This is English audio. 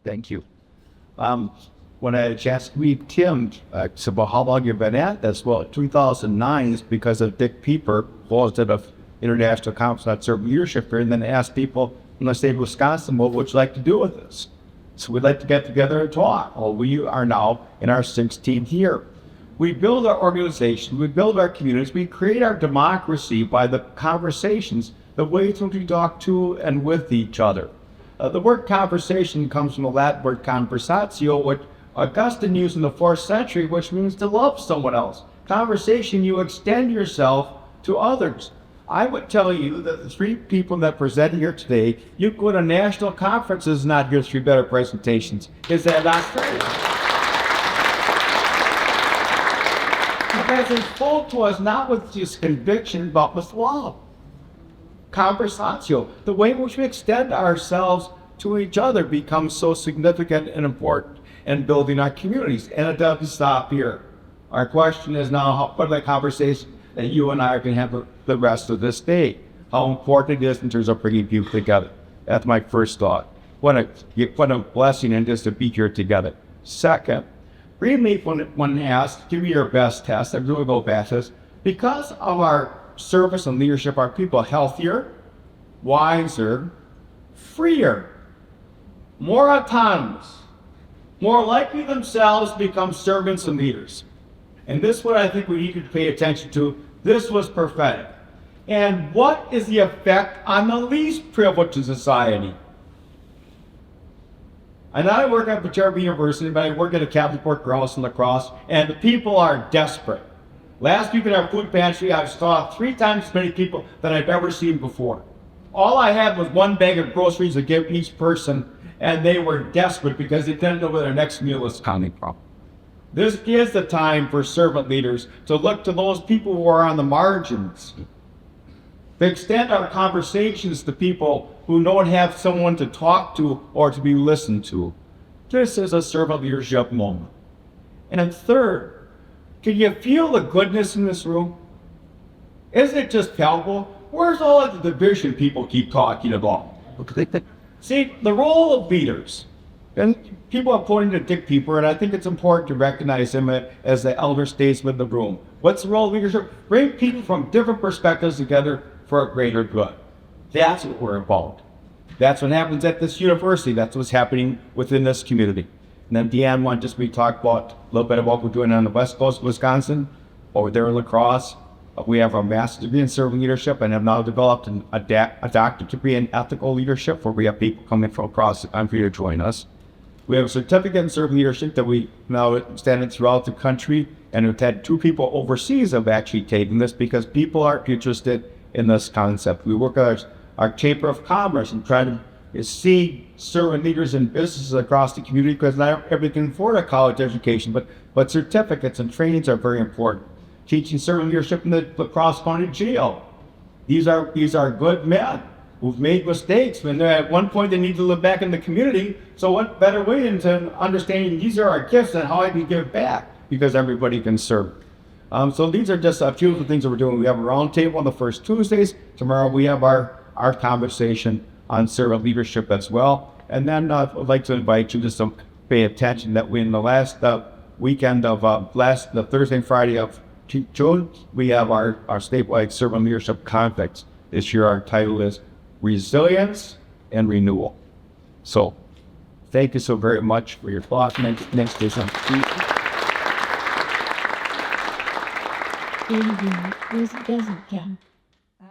Thank you. When I asked Tim about how long you've been at this, well, 2009 is because of Dick Pieper, president of International Conference on Servant Leadership here, and then asked people in the state of Wisconsin, what would you like to do with this? So we'd like to get together and talk. Well, we are now in our 16th year. We build our organization, we build our communities, we create our democracy by the conversations, the ways in which we talk to and with each other. The word conversation comes from the Latin word conversatio, which Augustine used in the 4th century, which means to love someone else. Conversation, you extend yourself to others. I would tell you that the 3 people that presented here today, you go to national conferences and not hear 3 better presentations. Is that not true? Because it spoke to us not with just conviction, but with love. Conversatio, the way in which we extend ourselves to each other becomes so significant and important in building our communities. And it doesn't stop here. Our question is now, what are the conversations that you and I are going to have the rest of this day? How important it is in terms of bringing people together. That's my first thought. What a blessing it is to be here together. Second, really, when asked, give me your best test, I really go back to this. Because of our service and leadership, are people healthier, wiser, freer, more autonomous, more likely themselves to become servants and leaders. And this is what I think we need to pay attention to. This was prophetic. And what is the effect on the least privileged in society? And I work at Paterno University, but I work at a Catholic Port Girls in La Crosse, and the people are desperate. Last week in our food pantry, I saw 3 times as many people than I've ever seen before. All I had was 1 bag of groceries to give each person, and they were desperate because they didn't know where their next meal was coming from. This is the time for servant leaders to look to those people who are on the margins, to extend our conversations to people who don't have someone to talk to or to be listened to. This is a servant leadership moment. And third, can you feel the goodness in this room? Isn't it just palpable? Where's all of the division people keep talking about? See, the role of leaders, and people are pointing to Dick Pieper, and I think it's important to recognize him as the elder statesman in the room. What's the role of leadership? Bring people from different perspectives together for a greater good. That's what we're about. That's what happens at this university. That's what's happening within this community. And then Deanne wanted us to talk about a little bit of what we're doing on the west coast of Wisconsin, over there in La Crosse. We have a master's degree in servant leadership and have now developed a doctorate degree in ethical leadership, where we have people coming from across the country to join us. We have a certificate in servant leadership that we now extended throughout the country, and we've had 2 people overseas have actually taken this because people are interested in this concept. We work with our Chamber of Commerce and try to see servant leaders in businesses across the community, because not everybody can afford a college education, but certificates and trainings are very important. Teaching servant leadership in the La Crosse County Jail. These are good men who've made mistakes, and at one point they need to live back in the community. So what better way than to understanding these are our gifts and how I can give back, because everybody can serve. So these are just a few of the things that we're doing. We have a round table on the first Tuesdays. Tomorrow we have our conversation on servant leadership as well. And then I'd like to invite you just to pay attention that we, in the last weekend of the Thursday and Friday of June, we have our statewide servant leadership conference. This year our title is Resilience and Renewal. So thank you so very much for your thoughts. Next is on